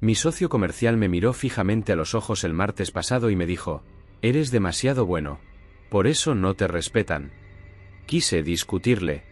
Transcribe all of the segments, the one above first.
Mi socio comercial me miró fijamente a los ojos el martes pasado y me dijo: eres demasiado bueno. Por eso no te respetan. Quise discutirle.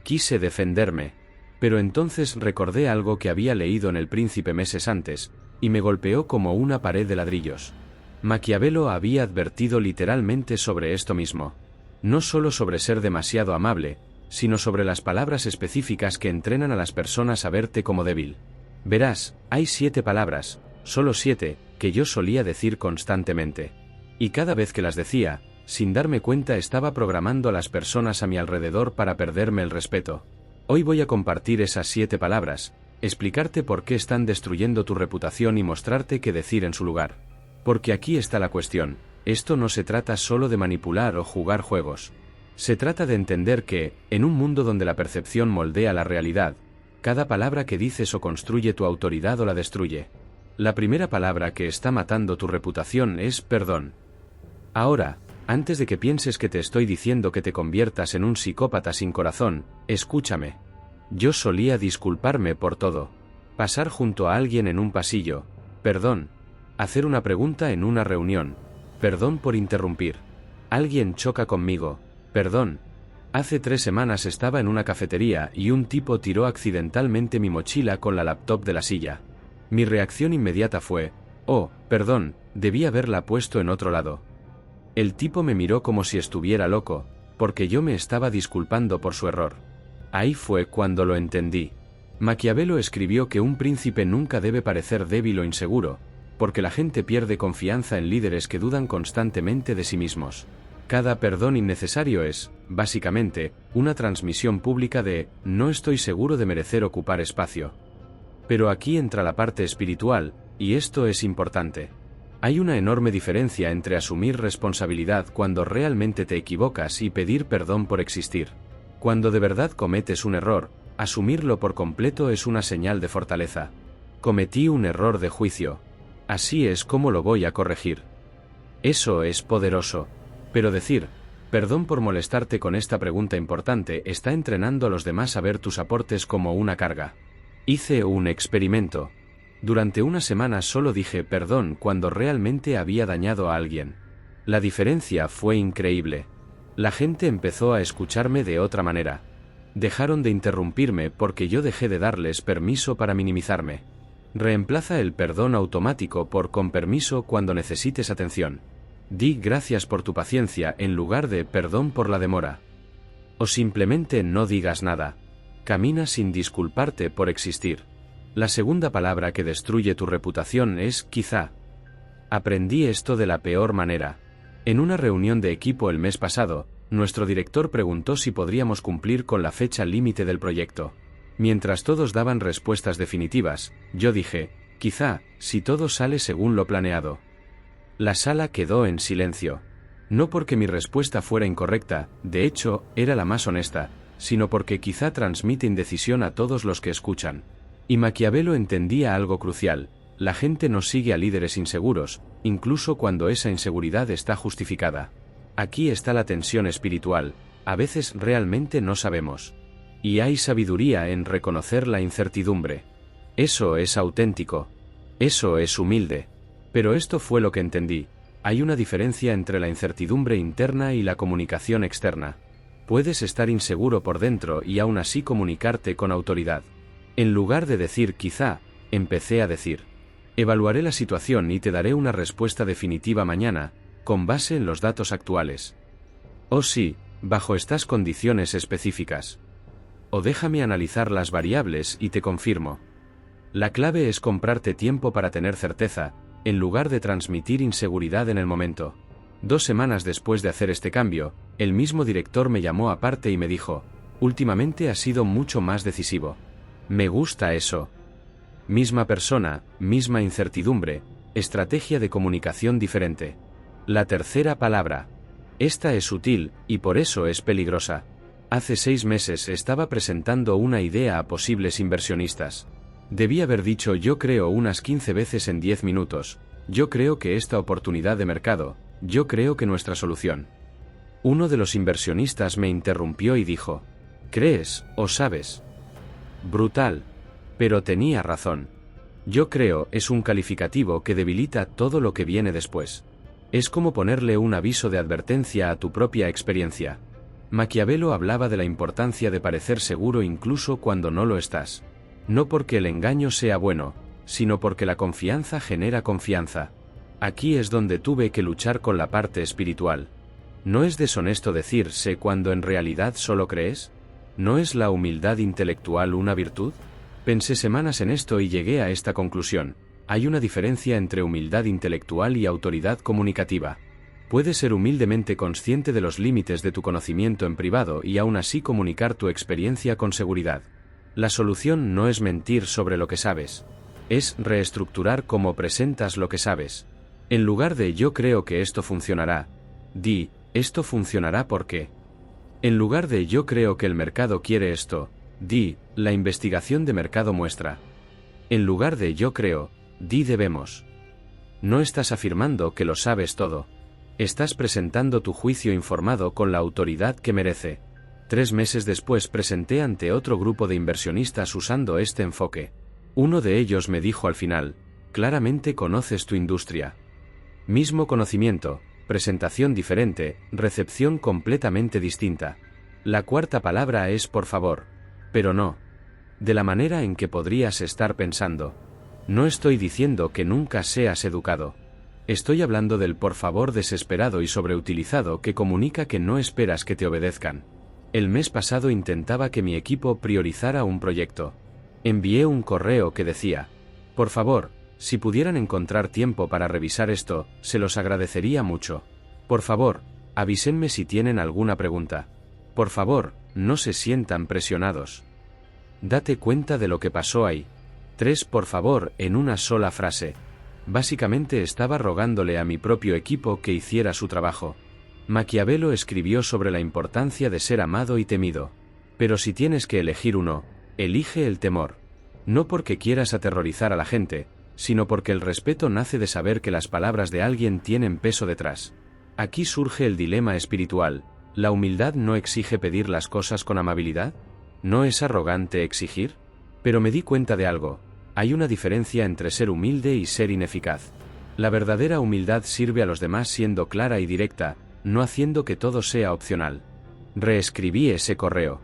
Quise defenderme. Pero entonces recordé algo que había leído en El Príncipe meses antes, y me golpeó como una pared de ladrillos. Maquiavelo había advertido literalmente sobre esto mismo. No solo sobre ser demasiado amable, sino sobre las palabras específicas que entrenan a las personas a verte como débil. Verás, hay 7 palabras, solo 7, que yo solía decir constantemente. Y cada vez que las decía, sin darme cuenta estaba programando a las personas a mi alrededor para perderme el respeto. Hoy voy a compartir esas 7 palabras, explicarte por qué están destruyendo tu reputación y mostrarte qué decir en su lugar. Porque aquí está la cuestión, esto no se trata solo de manipular o jugar juegos. Se trata de entender que, en un mundo donde la percepción moldea la realidad, cada palabra que dices o construye tu autoridad o la destruye. La primera palabra que está matando tu reputación es perdón. Ahora, antes de que pienses que te estoy diciendo que te conviertas en un psicópata sin corazón, escúchame. Yo solía disculparme por todo. Pasar junto a alguien en un pasillo, perdón. Hacer una pregunta en una reunión, perdón por interrumpir. Alguien choca conmigo, perdón. Hace 3 semanas estaba en una cafetería y un tipo tiró accidentalmente mi mochila con la laptop de la silla. Mi reacción inmediata fue: oh, perdón, debí haberla puesto en otro lado. El tipo me miró como si estuviera loco, porque yo me estaba disculpando por su error. Ahí fue cuando lo entendí. Maquiavelo escribió que un príncipe nunca debe parecer débil o inseguro, porque la gente pierde confianza en líderes que dudan constantemente de sí mismos. Cada perdón innecesario es, básicamente, una transmisión pública de: no estoy seguro de merecer ocupar espacio. Pero aquí entra la parte espiritual, y esto es importante. Hay una enorme diferencia entre asumir responsabilidad cuando realmente te equivocas y pedir perdón por existir. Cuando de verdad cometes un error, asumirlo por completo es una señal de fortaleza. Cometí un error de juicio. Así es como lo voy a corregir. Eso es poderoso. Pero decir, perdón por molestarte con esta pregunta importante, está entrenando a los demás a ver tus aportes como una carga. Hice un experimento. Durante una semana solo dije perdón cuando realmente había dañado a alguien. La diferencia fue increíble. La gente empezó a escucharme de otra manera. Dejaron de interrumpirme porque yo dejé de darles permiso para minimizarme. Reemplaza el perdón automático por con permiso cuando necesites atención. Di gracias por tu paciencia en lugar de perdón por la demora. O simplemente no digas nada. Camina sin disculparte por existir. La segunda palabra que destruye tu reputación es quizá. Aprendí esto de la peor manera. En una reunión de equipo el mes pasado, nuestro director preguntó si podríamos cumplir con la fecha límite del proyecto. Mientras todos daban respuestas definitivas, yo dije, quizá, si todo sale según lo planeado. La sala quedó en silencio. No porque mi respuesta fuera incorrecta, de hecho, era la más honesta, sino porque quizá transmite indecisión a todos los que escuchan. Y Maquiavelo entendía algo crucial: la gente no sigue a líderes inseguros, incluso cuando esa inseguridad está justificada. Aquí está la tensión espiritual, a veces realmente no sabemos. Y hay sabiduría en reconocer la incertidumbre. Eso es auténtico. Eso es humilde. Pero esto fue lo que entendí: hay una diferencia entre la incertidumbre interna y la comunicación externa. Puedes estar inseguro por dentro y aún así comunicarte con autoridad. En lugar de decir quizá, empecé a decir: evaluaré la situación y te daré una respuesta definitiva mañana, con base en los datos actuales. Oh sí, bajo estas condiciones específicas. O déjame analizar las variables y te confirmo. La clave es comprarte tiempo para tener certeza, en lugar de transmitir inseguridad en el momento. 2 semanas después de hacer este cambio, el mismo director me llamó aparte y me dijo: últimamente has sido mucho más decisivo. Me gusta eso. Misma persona, misma incertidumbre, estrategia de comunicación diferente. La tercera palabra. Esta es sutil, y por eso es peligrosa. Hace 6 meses estaba presentando una idea a posibles inversionistas. Debí haber dicho: yo creo unas 15 veces en 10 minutos, yo creo que esta oportunidad de mercado, yo creo que nuestra solución. Uno de los inversionistas me interrumpió y dijo: ¿crees o sabes? Brutal. Pero tenía razón. Yo creo es un calificativo que debilita todo lo que viene después. Es como ponerle un aviso de advertencia a tu propia experiencia. Maquiavelo hablaba de la importancia de parecer seguro incluso cuando no lo estás. No porque el engaño sea bueno, sino porque la confianza genera confianza. Aquí es donde tuve que luchar con la parte espiritual. ¿No es deshonesto decir sé cuando en realidad solo crees? ¿No es la humildad intelectual una virtud? Pensé semanas en esto y llegué a esta conclusión. Hay una diferencia entre humildad intelectual y autoridad comunicativa. Puedes ser humildemente consciente de los límites de tu conocimiento en privado y aún así comunicar tu experiencia con seguridad. La solución no es mentir sobre lo que sabes. Es reestructurar cómo presentas lo que sabes. En lugar de yo creo que esto funcionará, di, esto funcionará porque. En lugar de yo creo que el mercado quiere esto, di, la investigación de mercado muestra. En lugar de yo creo, di debemos. No estás afirmando que lo sabes todo. Estás presentando tu juicio informado con la autoridad que merece. 3 meses después presenté ante otro grupo de inversionistas usando este enfoque. Uno de ellos me dijo al final, claramente conoces tu industria. Mismo conocimiento, presentación diferente, recepción completamente distinta. La cuarta palabra es por favor. Pero no. De la manera en que podrías estar pensando. No estoy diciendo que nunca seas educado. Estoy hablando del por favor desesperado y sobreutilizado que comunica que no esperas que te obedezcan. El mes pasado intentaba que mi equipo priorizara un proyecto. Envié un correo que decía, por favor, si pudieran encontrar tiempo para revisar esto, se los agradecería mucho. Por favor, avísenme si tienen alguna pregunta. Por favor, no se sientan presionados. Date cuenta de lo que pasó ahí. 3 por favor en una sola frase. Básicamente estaba rogándole a mi propio equipo que hiciera su trabajo. Maquiavelo escribió sobre la importancia de ser amado y temido. Pero si tienes que elegir uno, elige el temor. No porque quieras aterrorizar a la gente, sino porque el respeto nace de saber que las palabras de alguien tienen peso detrás. Aquí surge el dilema espiritual. ¿La humildad no exige pedir las cosas con amabilidad? ¿No es arrogante exigir? Pero me di cuenta de algo. Hay una diferencia entre ser humilde y ser ineficaz. La verdadera humildad sirve a los demás siendo clara y directa, no haciendo que todo sea opcional. Reescribí ese correo.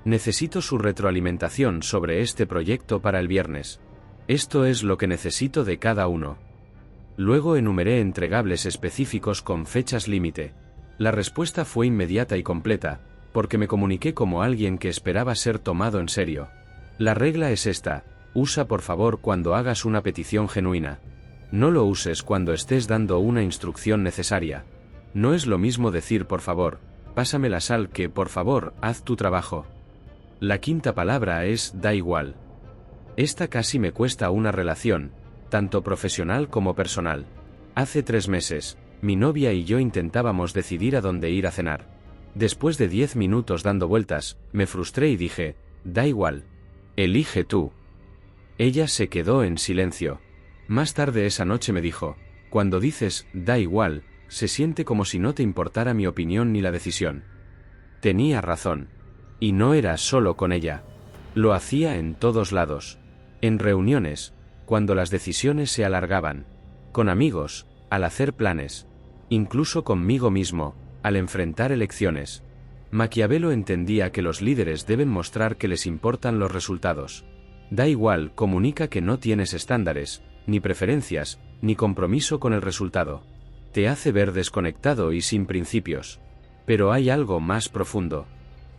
Necesito su retroalimentación sobre este proyecto para el viernes. Esto es lo que necesito de cada uno. Luego enumeré entregables específicos con fechas límite. La respuesta fue inmediata y completa, porque me comuniqué como alguien que esperaba ser tomado en serio. La regla es esta, usa por favor cuando hagas una petición genuina. No lo uses cuando estés dando una instrucción necesaria. No es lo mismo decir por favor, pásame la sal que por favor, haz tu trabajo. La quinta palabra es da igual. Esta casi me cuesta una relación, tanto profesional como personal. Hace 3 meses, mi novia y yo intentábamos decidir a dónde ir a cenar. Después de 10 minutos dando vueltas, me frustré y dije, da igual. Elige tú. Ella se quedó en silencio. Más tarde esa noche me dijo, cuando dices, da igual, se siente como si no te importara mi opinión ni la decisión. Tenía razón. Y no era solo con ella. Lo hacía en todos lados. En reuniones, cuando las decisiones se alargaban. Con amigos, al hacer planes. Incluso conmigo mismo, al enfrentar elecciones. Maquiavelo entendía que los líderes deben mostrar que les importan los resultados. Da igual comunica que no tienes estándares, ni preferencias, ni compromiso con el resultado. Te hace ver desconectado y sin principios. Pero hay algo más profundo.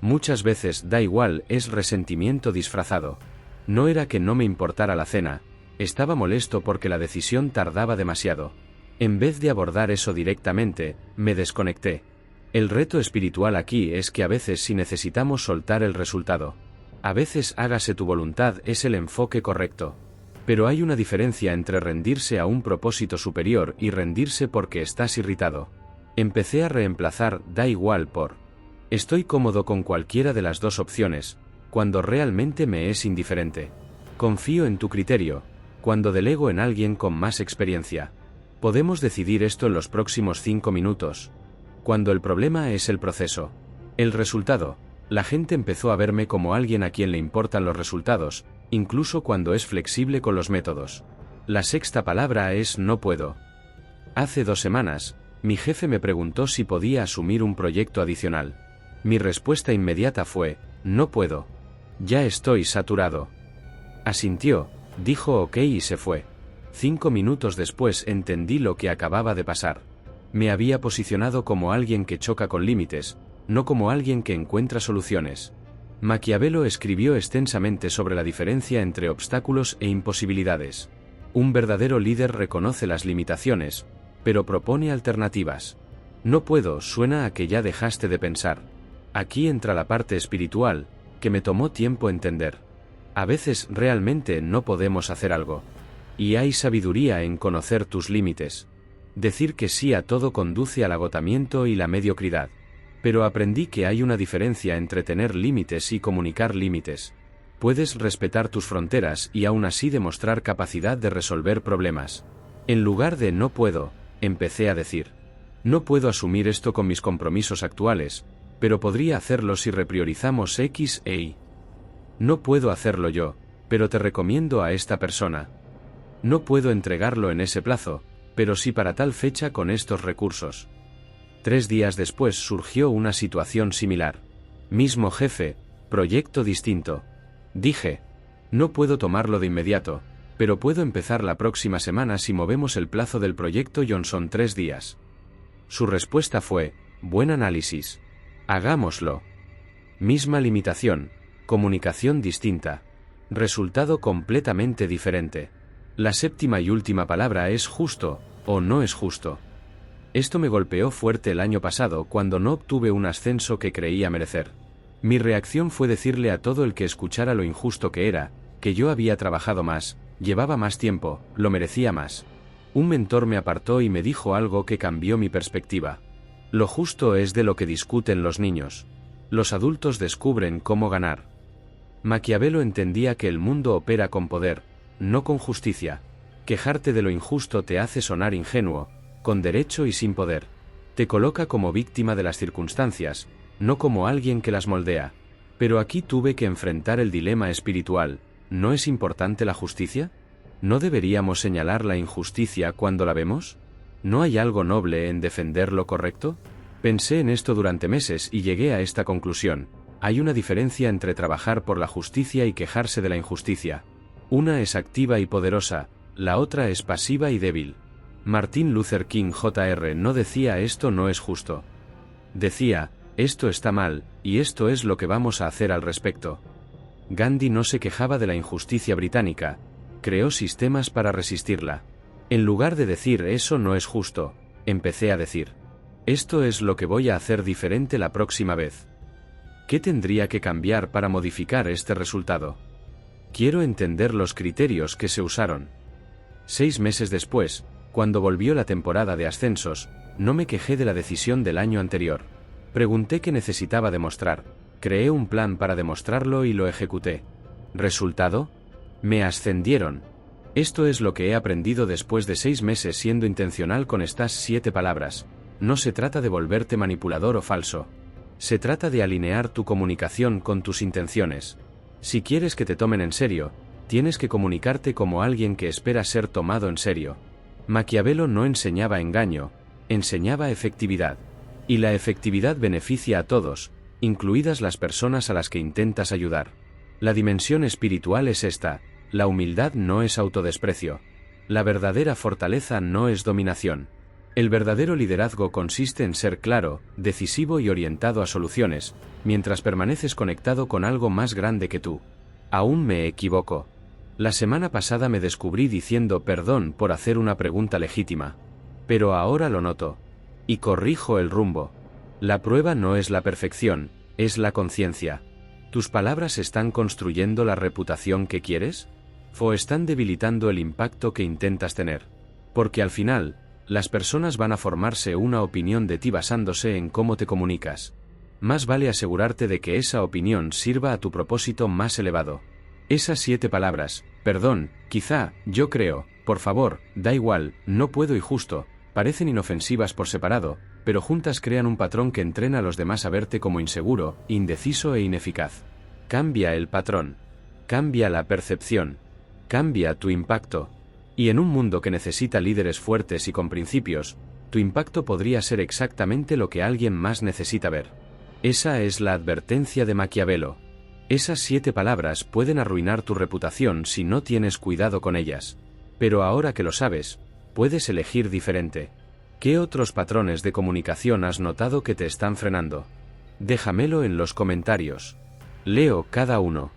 Muchas veces da igual es resentimiento disfrazado. No era que no me importara la cena, estaba molesto porque la decisión tardaba demasiado. En vez de abordar eso directamente, me desconecté. El reto espiritual aquí es que a veces sí necesitamos soltar el resultado. A veces hágase tu voluntad es el enfoque correcto. Pero hay una diferencia entre rendirse a un propósito superior y rendirse porque estás irritado. Empecé a reemplazar da igual por estoy cómodo con cualquiera de las dos opciones, cuando realmente me es indiferente. Confío en tu criterio, cuando delego en alguien con más experiencia. Podemos decidir esto en los próximos 5 minutos. Cuando el problema es el proceso. El resultado. La gente empezó a verme como alguien a quien le importan los resultados, incluso cuando es flexible con los métodos. La sexta palabra es no puedo. Hace 2 semanas, mi jefe me preguntó si podía asumir un proyecto adicional. Mi respuesta inmediata fue, no puedo. Ya estoy saturado. Asintió, dijo ok y se fue. 5 minutos después entendí lo que acababa de pasar. Me había posicionado como alguien que choca con límites, no como alguien que encuentra soluciones. Maquiavelo escribió extensamente sobre la diferencia entre obstáculos e imposibilidades. Un verdadero líder reconoce las limitaciones, pero propone alternativas. No puedo suena a que ya dejaste de pensar. Aquí entra la parte espiritual, que me tomó tiempo entender. A veces realmente no podemos hacer algo. Y hay sabiduría en conocer tus límites. Decir que sí a todo conduce al agotamiento y la mediocridad. Pero aprendí que hay una diferencia entre tener límites y comunicar límites. Puedes respetar tus fronteras y aún así demostrar capacidad de resolver problemas. En lugar de no puedo, empecé a decir. No puedo asumir esto con mis compromisos actuales, pero podría hacerlo si repriorizamos X e Y. No puedo hacerlo yo, pero te recomiendo a esta persona. No puedo entregarlo en ese plazo, pero sí para tal fecha con estos recursos. 3 días después surgió una situación similar. Mismo jefe, proyecto distinto. Dije, no puedo tomarlo de inmediato, pero puedo empezar la próxima semana si movemos el plazo del proyecto Johnson 3 días. Su respuesta fue, buen análisis. Hagámoslo. Misma limitación, comunicación distinta. Resultado completamente diferente. La séptima y última palabra es justo, o no es justo. Esto me golpeó fuerte el año pasado cuando no obtuve un ascenso que creía merecer. Mi reacción fue decirle a todo el que escuchara lo injusto que era, que yo había trabajado más, llevaba más tiempo, lo merecía más. Un mentor me apartó y me dijo algo que cambió mi perspectiva. Lo justo es de lo que discuten los niños. Los adultos descubren cómo ganar. Maquiavelo entendía que el mundo opera con poder, no con justicia. Quejarte de lo injusto te hace sonar ingenuo, con derecho y sin poder. Te coloca como víctima de las circunstancias, no como alguien que las moldea. Pero aquí tuve que enfrentar el dilema espiritual. ¿No es importante la justicia? ¿No deberíamos señalar la injusticia cuando la vemos? ¿No hay algo noble en defender lo correcto? Pensé en esto durante meses y llegué a esta conclusión. Hay una diferencia entre trabajar por la justicia y quejarse de la injusticia. Una es activa y poderosa, la otra es pasiva y débil. Martin Luther King Jr. no decía esto no es justo. Decía, esto está mal, y esto es lo que vamos a hacer al respecto. Gandhi no se quejaba de la injusticia británica, creó sistemas para resistirla. En lugar de decir eso no es justo, empecé a decir, esto es lo que voy a hacer diferente la próxima vez. ¿Qué tendría que cambiar para modificar este resultado? Quiero entender los criterios que se usaron. 6 meses después, cuando volvió la temporada de ascensos, no me quejé de la decisión del año anterior. Pregunté qué necesitaba demostrar, creé un plan para demostrarlo y lo ejecuté. ¿Resultado? Me ascendieron. Esto es lo que he aprendido después de 6 meses siendo intencional con estas 7 palabras. No se trata de volverte manipulador o falso. Se trata de alinear tu comunicación con tus intenciones. Si quieres que te tomen en serio, tienes que comunicarte como alguien que espera ser tomado en serio. Maquiavelo no enseñaba engaño, enseñaba efectividad. Y la efectividad beneficia a todos, incluidas las personas a las que intentas ayudar. La dimensión espiritual es esta, la humildad no es autodesprecio. La verdadera fortaleza no es dominación. El verdadero liderazgo consiste en ser claro, decisivo y orientado a soluciones, mientras permaneces conectado con algo más grande que tú. Aún me equivoco. La semana pasada me descubrí diciendo perdón por hacer una pregunta legítima. Pero ahora lo noto. Y corrijo el rumbo. La prueba no es la perfección, es la conciencia. ¿Tus palabras están construyendo la reputación que quieres? ¿O están debilitando el impacto que intentas tener? Porque al final, las personas van a formarse una opinión de ti basándose en cómo te comunicas. Más vale asegurarte de que esa opinión sirva a tu propósito más elevado. Esas 7 palabras, perdón, quizá, yo creo, por favor, da igual, no puedo y justo, parecen inofensivas por separado, pero juntas crean un patrón que entrena a los demás a verte como inseguro, indeciso e ineficaz. Cambia el patrón. Cambia la percepción. Cambia tu impacto. Y en un mundo que necesita líderes fuertes y con principios, tu impacto podría ser exactamente lo que alguien más necesita ver. Esa es la advertencia de Maquiavelo. Esas 7 palabras pueden arruinar tu reputación si no tienes cuidado con ellas. Pero ahora que lo sabes, puedes elegir diferente. ¿Qué otros patrones de comunicación has notado que te están frenando? Déjamelo en los comentarios. Leo cada uno.